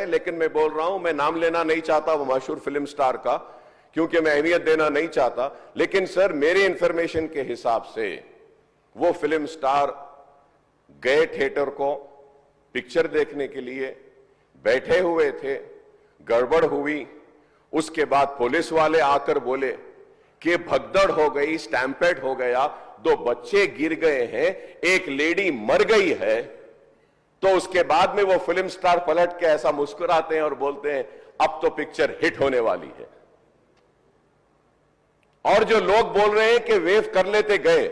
लेकिन मैं बोल रहा हूं, मैं नाम लेना नहीं चाहता वो मशहूर फिल्म स्टार का, क्योंकि मैं अहमियत देना नहीं चाहता। लेकिन सर, मेरे इंफॉर्मेशन के हिसाब से वो फिल्म स्टार गए थिएटर को पिक्चर देखने के लिए, बैठे हुए थे, गड़बड़ हुई, उसके बाद पुलिस वाले आकर बोले कि भगदड़ हो गई, स्टैम्पेड हो गया, 2 बच्चे गिर गए हैं, एक लेडी मर गई है। तो उसके बाद में वो फिल्म स्टार पलट के ऐसा मुस्कुराते हैं और बोलते हैं अब तो पिक्चर हिट होने वाली है। और जो लोग बोल रहे हैं कि वेव कर लेते गए,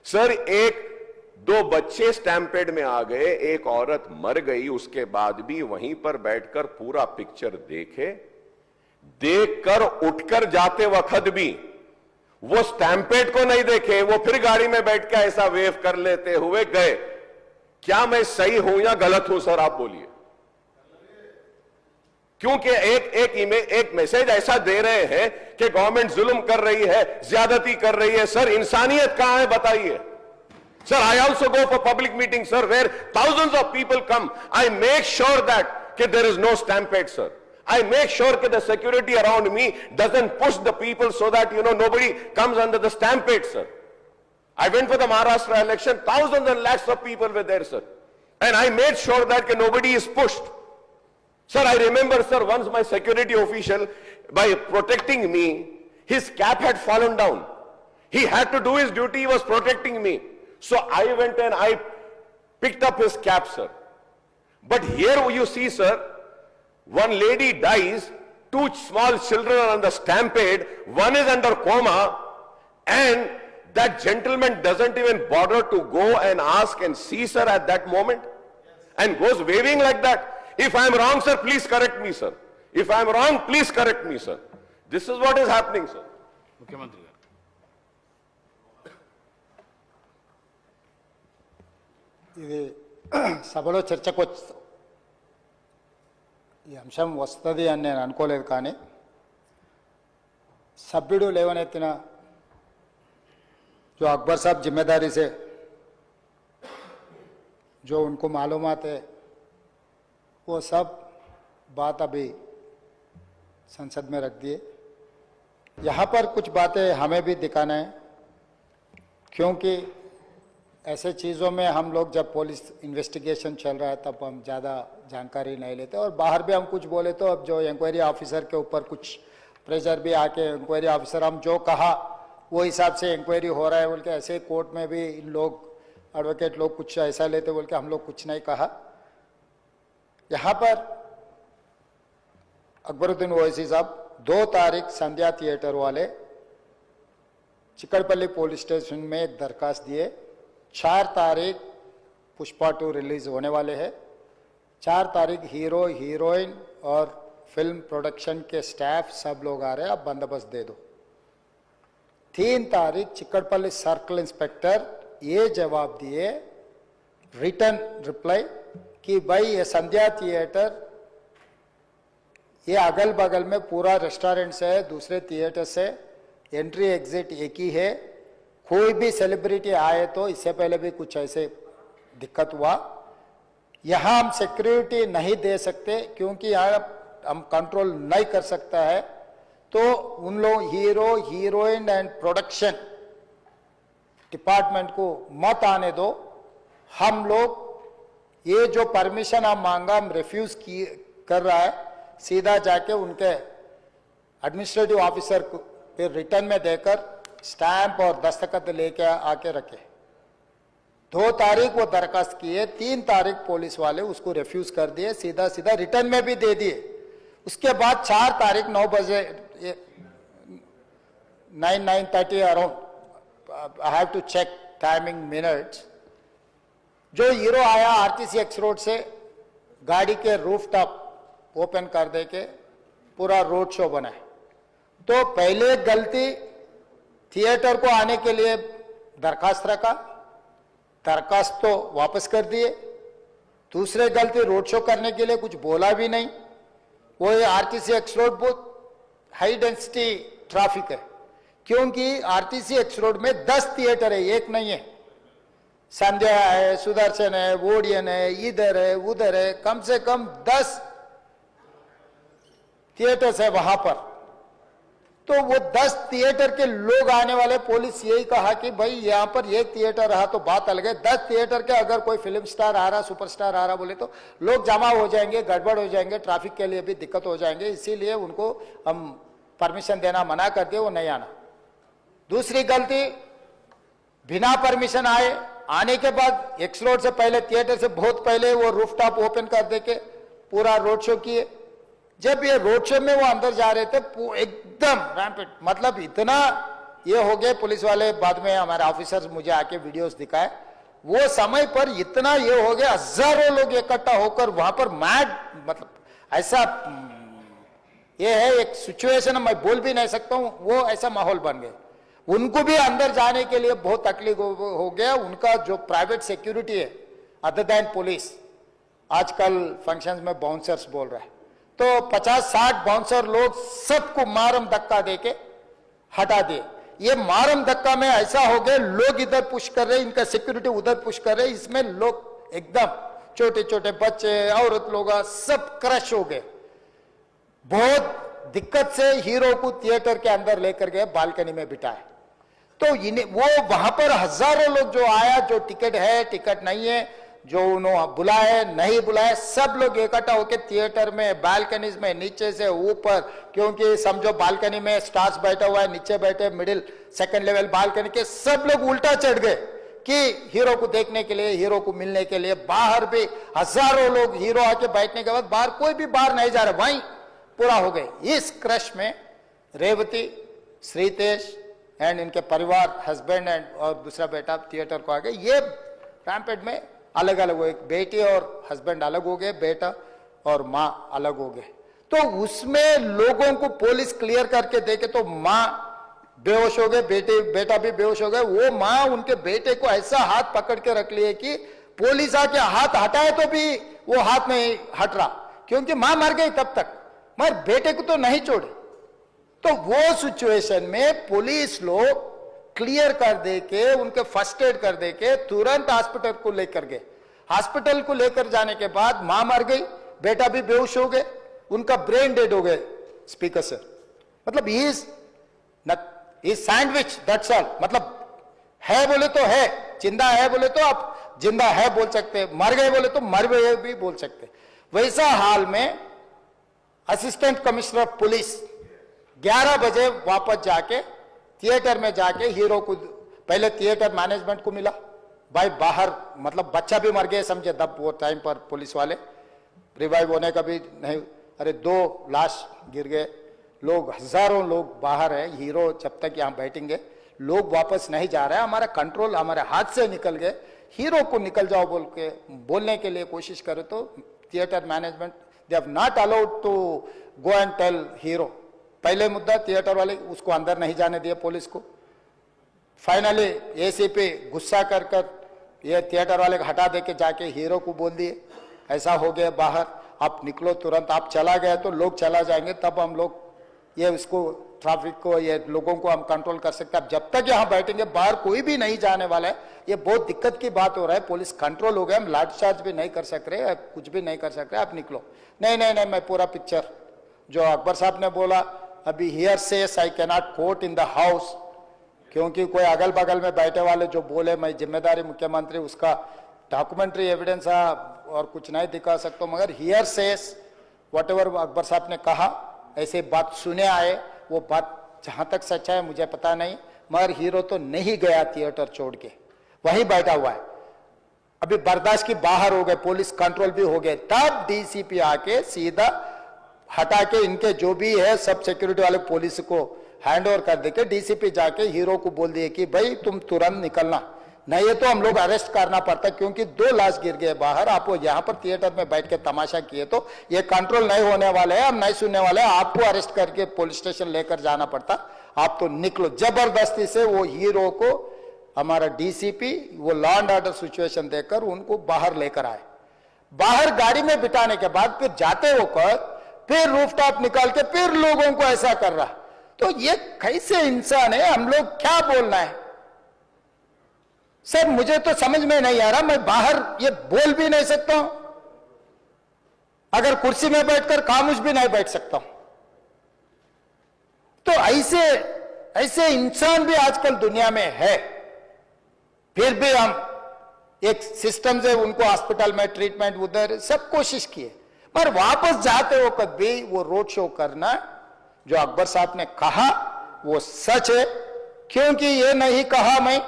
सर 1-2 बच्चे स्टैम्पेड में आ गए, एक औरत मर गई, उसके बाद भी वहीं पर बैठकर पूरा पिक्चर देखकर उठकर जाते वक्त भी वो स्टैम्पेड को नहीं देखे, वो फिर गाड़ी में बैठ के ऐसा वेव कर लेते हुए गए। क्या मैं सही हूं या गलत हूं सर, आप बोलिए? क्योंकि एक मैसेज ऐसा दे रहे हैं कि गवर्नमेंट जुल्म कर रही है, ज्यादती कर रही है। सर, इंसानियत कहां है बताइए? Sir, I also go for public meetings, sir, where thousands of people come. I make sure that there is no stampede, sir. I make sure that the security around me doesn't push the people so that, nobody comes under the stampede, sir. I went for the Maharashtra election, thousands and lakhs of people were there, sir. And I made sure that nobody is pushed. Sir, I remember, sir, once my security official, by protecting me, his cap had fallen down. He had to do his duty, he was protecting me. So I went and I picked up his cap, sir. But here you see, sir, one lady dies, 2 small children are on the stampede, one is under coma, and that gentleman doesn't even bother to go and ask and see, sir, at that moment, and goes waving like that. If I am wrong, sir, please correct me, sir. If I am wrong, please correct me, sir. This is what is happening, sir. Mukhyamantri. ఇది సభలో చర్చకు ఈ అంశం వస్తుంది అని నేను అనుకోలేదు, కానీ సభ్యుడు లేవనెత్తిన जो अकबर साहब जिम्मेदारी से जो उनको मालूमात है वो सब बात अभी संसद में रख दिए। यहाँ पर कुछ बातें हमें भी दिखाना है, क्योंकि ऐसे चीज़ों में हम लोग जब पुलिस इन्वेस्टिगेशन चल रहा है तब हम ज़्यादा जानकारी नहीं लेते, और बाहर भी हम कुछ बोले तो अब जो इंक्वायरी ऑफिसर के ऊपर कुछ प्रेशर भी आके इंक्वायरी ऑफिसर हम जो कहा वो हिसाब से इंक्वायरी हो रहा है बोल के, ऐसे कोर्ट में भी इन लोग एडवोकेट लोग कुछ ऐसा लेते बोल के हम लोग कुछ नहीं कहा। यहाँ पर अकबरुद्दीन ओवैसी साहब 2 तारीख संध्या थिएटर वाले चिकड़पल्ली पुलिस स्टेशन में एक दरखास्त दिए। 4 तारीख पुष्पा 2 रिलीज होने वाले हैं। 4 तारीख हीरो हीरोइन और फिल्म प्रोडक्शन के स्टाफ सब लोग आ रहे हैं, आप बंदोबस्त दे दो। 3 तारीख चिकड़पल्ली सर्कल इंस्पेक्टर ये जवाब दिए, रिटर्न रिप्लाई, कि भाई ये संध्या थिएटर ये अगल बगल में पूरा रेस्टोरेंट से है, दूसरे थिएटर से एंट्री एग्जिट एक ही है, कोई भी सेलिब्रिटी आए तो इससे पहले भी कुछ ऐसे दिक्कत हुआ, यहाँ हम सिक्योरिटी नहीं दे सकते क्योंकि यहाँ हम कंट्रोल नहीं कर सकता है, तो उन लोग hero heroine and production department को मत आने दो। हम लोग ये जो परमिशन हम मांगा हम रिफ्यूज कर रहा है, सीधा जाके उनके एडमिनिस्ट्रेटिव ऑफिसर को फिर रिटर्न में देकर स्टैंप और दस्तखत लेके आके रखे। 2 तारीख वो दरखास्त किए, 3 तारीख पुलिस वाले उसको रिफ्यूज कर दिए, सीधा सीधा रिटर्न में भी दे दिए। उसके बाद 4 तारीख 9 बजे 9:30 around, I have to check timing minutes, जो हीरो आया आरटीसी एक्स रोड से गाड़ी के रूफ टॉप ओपन कर दे के पूरा रोड शो बनाए। तो पहले गलती थिएटर को आने के लिए दरखास्त रखा, दरखास्त तो वापस कर दिए। दूसरे गलती रोड शो करने के लिए कुछ बोला भी नहीं। वो आरटीसी एक्स रोड बहुत हाई डेंसिटी ट्रैफिक है, क्योंकि आरटीसी एक्स रोड में 10 थिएटर है, एक नहीं है। संध्या है, सुदर्शन है, वोडियन है, इधर है उधर है, कम से कम 10 थिएटर्स है वहां पर, तो वो 10 थिएटर के लोग आने वाले, पुलिस यही कहा कि भाई यहां पर ये थिएटर रहा तो बात अलग है, 10 थिएटर के अगर कोई फिल्म स्टार आ रहा, सुपरस्टार आ रहा बोले तो लोग जमा हो जाएंगे, गड़बड़ हो जाएंगे, ट्रैफिक के लिए भी दिक्कत हो जाएंगे, इसीलिए उनको हम परमिशन देना मना कर दिए, वो नहीं आना। दूसरी गलती, बिना परमिशन आने के बाद एक्स रोड से पहले, थिएटर से बहुत पहले वो रूफटॉप ओपन कर दे के पूरा रोड शो किए। जब ये रोड शो में वो अंदर जा रहे थे एकदम रैम्पेंट, मतलब इतना ये हो गए पुलिस वाले, बाद में हमारे ऑफिसर्स मुझे आके वीडियोस दिखाए, वो समय पर इतना ये हो गया, हजारों लोग इकट्ठा होकर वहां पर मैड, मतलब ऐसा ये है एक सिचुएशन, मैं बोल भी नहीं सकता हूं, वो ऐसा माहौल बन गया। उनको भी अंदर जाने के लिए बहुत तकलीफ हो गया। उनका जो प्राइवेट सिक्योरिटी है अदर देन पुलिस, आजकल फंक्शंस में बाउंसर्स बोल रहा है, तो 50-60 बाउंसर लोग सबको मारम धक्का देके हटा दिए। ये मारम धक्का में ऐसा हो गया, लोग इधर पुश कर रहे, इनका सिक्योरिटी उधर पुश कर रहे, इसमें लोग एकदम छोटे छोटे बच्चे, औरत लोग सब क्रश हो गए। बहुत दिक्कत से हीरो को थिएटर के अंदर लेकर गए, बालकनी में बिठाए, तो इन्हें वो वहां पर हजारों लोग जो आया, जो टिकट है टिकट नहीं है, जो उन्होंने बुलाए नहीं बुलाए, सब लोग इकट्ठा होकर थिएटर में, बालकनीज में, नीचे से ऊपर, क्योंकि समझो बालकनी में स्टार्स बैठा हुआ है, नीचे बैठे मिडिल सेकंड लेवल बालकनी के सब लोग उल्टा चढ़ गए कि हीरो को देखने के लिए, हीरो को मिलने के लिए। बाहर भी हजारों लोग, हीरो आके बैठने के बाद बाहर कोई भी बाहर नहीं जा रहा, वहीं पूरा हो गए। इस क्रश में रेवती, श्रीतेश एंड इनके परिवार, हस्बैंड एंड और दूसरा बेटा थिएटर को आ गए। ये रैम्पेट में अलग अलग हो गए, बेटी और हस्बैंड अलग हो गए, बेटा और माँ अलग हो गए। तो उसमें लोगों को पुलिस क्लियर करके देखे तो माँ बेहोश हो गए, बेटा भी बेहोश हो गए। वो माँ उनके बेटे को ऐसा हाथ पकड़ के रख लिए कि पुलिस आके हाथ हटाए तो भी वो हाथ नहीं हट रहा, क्योंकि माँ मर गई तब तक, मगर बेटे को तो नहीं छोड़े। तो वो सिचुएशन में पुलिस लोग क्लियर कर दे के, उनके फर्स्ट एड कर दे के तुरंत हॉस्पिटल को लेकर गए। हॉस्पिटल को लेकर जाने के बाद मां मर गई, बेटा भी बेहोश हो गए, उनका ब्रेन डेड हो गए स्पीकर से। मतलब इज सैंडविच, दैट्स ऑल। मतलब है बोले तो है, जिंदा है बोले तो आप जिंदा है बोल सकते, मर गए बोले तो मर गए भी बोल सकते। वैसा हाल में असिस्टेंट कमिश्नर ऑफ पुलिस 11 बजे वापस जाके थिएटर में जाके हीरो को, पहले थिएटर मैनेजमेंट को मिला, भाई बाहर, मतलब बच्चा भी मर गया समझे तब वो टाइम पर पुलिस वाले, रिवाइव होने का भी नहीं, अरे 2 लाश गिर गए, लोग हजारों लोग बाहर है, हीरो जब तक यहाँ बैठेंगे, लोग वापस नहीं जा रहे हैं, हमारा कंट्रोल हमारे हाथ से निकल गए, हीरो को निकल जाओ बोल के बोलने के लिए कोशिश करे तो theatre management they have not allowed to go and tell hero. पहले मुद्दा थिएटर वाले उसको अंदर नहीं जाने दिए पुलिस को। फाइनली एसीपी गुस्सा कर ये थिएटर वाले को हटा दे के जाके हीरो को बोल दिए ऐसा हो गया बाहर, आप निकलो तुरंत, आप चला गए तो लोग चला जाएंगे, तब हम लोग ये उसको ट्रैफिक को, ये लोगों को हम कंट्रोल कर सकते हैं। अब जब तक यहाँ बैठेंगे बाहर कोई भी नहीं जाने वाला है, ये बहुत दिक्कत की बात हो रहा है। पुलिस कंट्रोल हो गया, हम लाठीचार्ज भी नहीं कर सक रहे, कुछ भी नहीं कर सक रहे, आप निकलो। नहीं नहीं नहीं, मैं पूरा पिक्चर जो अकबर साहब ने बोला, अभी here says I cannot quote in the house, क्योंकि कोई अगल बगल में बैठे वाले जो बोले मैं जिम्मेदारी मुख्यमंत्री, उसका डॉक्यूमेंट्री एविडेंस और कुछ नहीं दिखा सकता, मगर here says whatever Akbar साहब ने कहा, ऐसे बात सुने आए, वो बात जहां तक सच्चा है मुझे पता नहीं, मगर हीरो तो नहीं गया थिएटर छोड़ के, वहीं बैठा हुआ है। अभी बर्दाश्त की बाहर हो गए, पुलिस कंट्रोल भी हो गए, तब डीसीपी आके सीधा हटा के इनके जो भी है सब सिक्योरिटी वाले पुलिस को हैंड ओवर कर देके डीसीपी जाके हीरो को बोल दिए कि भाई तुम तुरंत निकलना, नहीं है तो हम लोग अरेस्ट करना पड़ता, क्योंकि 2 लाश गिर गए बाहर, आप वो यहाँ पर थिएटर में बैठ के तमाशा किए तो ये कंट्रोल नहीं होने वाले हैं, हम नहीं सुनने वाले हैं, आपको अरेस्ट करके पुलिस स्टेशन लेकर जाना पड़ता, आप तो निकलो। जबरदस्ती से वो हीरो को हमारा डीसीपी वो लॉ एंड ऑर्डर सिचुएशन देकर उनको बाहर लेकर आए। बाहर गाड़ी में बिठाने के बाद फिर जाते होकर फिर रूफटॉप निकाल के फिर लोगों को ऐसा कर रहा, तो ये कैसे इंसान है, हम लोग क्या बोलना है सर, मुझे तो समझ में नहीं आ रहा। मैं बाहर ये बोल भी नहीं सकता हूं, अगर कुर्सी में बैठकर खामोश भी नहीं बैठ सकता हूं, तो ऐसे ऐसे इंसान भी आजकल दुनिया में है, फिर भी हम एक सिस्टम से उनको हॉस्पिटल में ट्रीटमेंट उधर सब कोशिश किए, पर वापस जाते वक्त भी वो रोड शो करना जो अकबर साहब ने कहा वो सच है। क्योंकि ये नहीं कहा मैं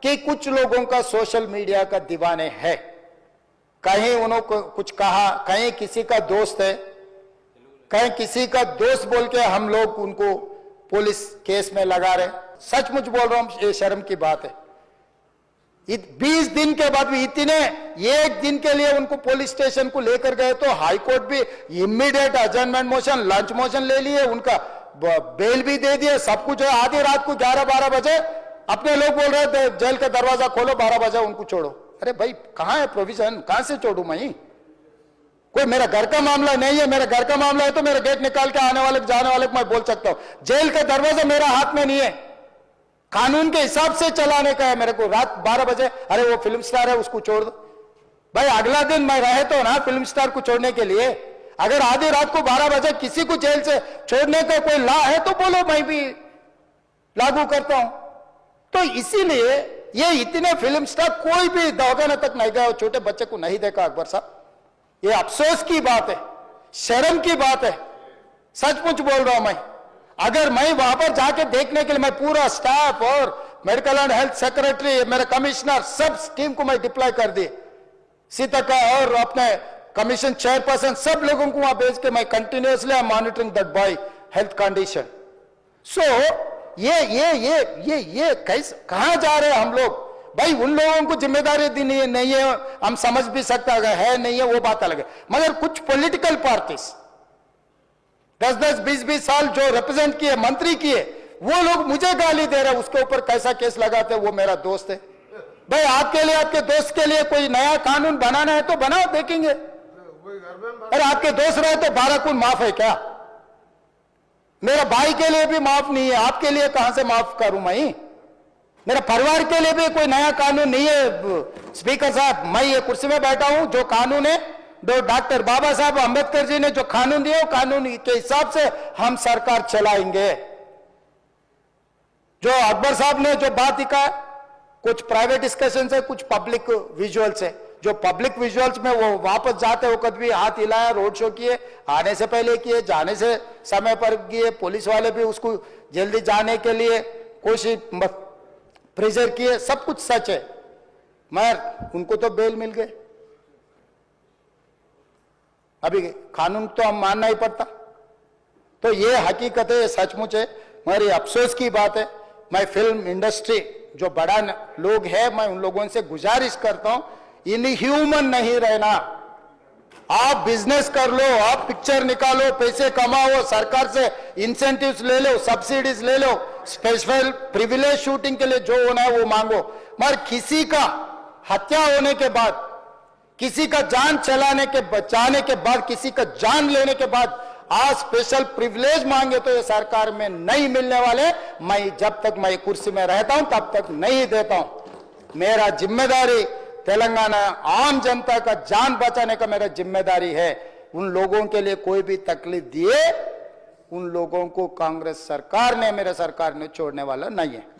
कि कुछ लोगों का सोशल मीडिया का दीवाने है, कहीं उन्होंने कुछ कहा, कहीं किसी का दोस्त है, कहीं किसी का दोस्त बोल के हम लोग उनको पुलिस केस में लगा रहे। सचमुच बोल रहा हूं, ये शर्म की बात है। 20 दिन के बाद भी इतने एक दिन के लिए उनको पुलिस स्टेशन को लेकर गए तो हाई कोर्ट भी इमीडिएट अजर्नमेंट मोशन, लंच मोशन ले लिए, उनका बेल भी दे दिए, सब कुछ है। आधी रात को 11-12 बजे अपने लोग बोल रहे थे जेल का दरवाजा खोलो, 12 बजे उनको छोड़ो। अरे भाई कहां है प्रोविजन, कहां से छोड़ू मैं? कोई मेरा घर का मामला नहीं है, मेरा घर का मामला है तो मेरा गेट निकाल के आने वाले जाने वाले को मैं बोल सकता हूं। जेल का दरवाजा मेरा हाथ में नहीं है, कानून के हिसाब से चलाने का है मेरे को। रात 12 बजे अरे वो फिल्म स्टार है उसको छोड़ दो भाई, अगला दिन मैं रहे तो ना फिल्म स्टार को छोड़ने के लिए। अगर आधी रात को 12 बजे किसी को जेल से छोड़ने का कोई लॉ है तो बोलो, मैं भी लागू करता हूं। तो इसीलिए ये इतने फिल्म स्टार कोई भी दवाखाने तक नहीं गया, छोटे बच्चे को नहीं देखा अकबर साहब। ये अफसोस की बात है, शर्म की बात है, सचमुच बोल रहा हूं मैं। अगर मैं वहां पर जाके देखने के लिए मैं पूरा स्टाफ और मेडिकल एंड हेल्थ सेक्रेटरी, मेरे कमिश्नर, सब टीम को मैं डिप्लॉय कर दी, सीता और अपने कमीशन चेयरपर्सन सब लोगों को वहां भेज के मैं continuously I am monitoring that boy health condition. So ये कैसे कहां जा रहे हैं हम लोग? भाई उन लोगों को जिम्मेदारी दी नहीं है, हम समझ भी सकते है नहीं है वो बात अलग है, मगर कुछ पॉलिटिकल पार्टीज 10-10, 20-20 साल जो रिप्रेजेंट किए, मंत्री किए, वो लोग मुझे गाली दे रहे हैं, उसके ऊपर कैसा केस लगाते हैं? वो मेरा दोस्त है भाई। आपके लिए, आपके दोस्त के लिए कोई नया कानून बनाना है तो बनाओ, देखेंगे। अरे आपके दोस्त रहे तो 12 खून माफ है क्या? मेरा भाई के लिए भी माफ नहीं है, आपके लिए कहां से माफ करूं मैं? मेरा परिवार के लिए भी कोई नया कानून नहीं है। स्पीकर साहब, मैं ये कुर्सी में बैठा हूं, जो कानून है दो डॉक्टर बाबा साहब अंबेडकर जी ने जो कानून दिया वो कानून के हिसाब से हम सरकार चलाएंगे। जो अकबर साहब ने जो बात लिखा, कुछ प्राइवेट डिस्कशन है, कुछ पब्लिक विजुअल्स है। जो पब्लिक विजुअल्स में वो वापस जाते वक्त भी हाथ हिलाया, रोड शो किए, आने से पहले किए, जाने से समय पर किए, पुलिस वाले भी उसको जल्दी जाने के लिए कोशिश प्रेशर किए, सब कुछ सच है, मगर उनको तो बेल मिल गए। अभी कानून तो हम मानना ही पड़ता। तो ये हकीकत है, ये सचमुच है, मगर ये अफसोस की बात है। मैं फिल्म इंडस्ट्री जो बड़ा लोग है, मैं उन लोगों से गुजारिश करता हूं, इनह्यूमन नहीं रहना। आप बिजनेस कर लो, आप पिक्चर निकालो, पैसे कमाओ, सरकार से इंसेंटिव्स ले लो, सब्सिडीज ले लो, स्पेशल प्रिविलेज शूटिंग के लिए जो होना है वो मांगो, मगर किसी का हत्या होने के बाद, किसी का जान चलाने के बचाने के बाद, किसी का जान लेने के बाद आज स्पेशल प्रिविलेज मांगे तो ये सरकार में नहीं मिलने वाले। मैं जब तक मैं कुर्सी में रहता हूं तब तक नहीं देता हूं। मेरा जिम्मेदारी तेलंगाना आम जनता का जान बचाने का मेरा जिम्मेदारी है। उन लोगों के लिए कोई भी तकलीफ दिए, उन लोगों को कांग्रेस सरकार ने, मेरे सरकार ने छोड़ने वाला नहीं है।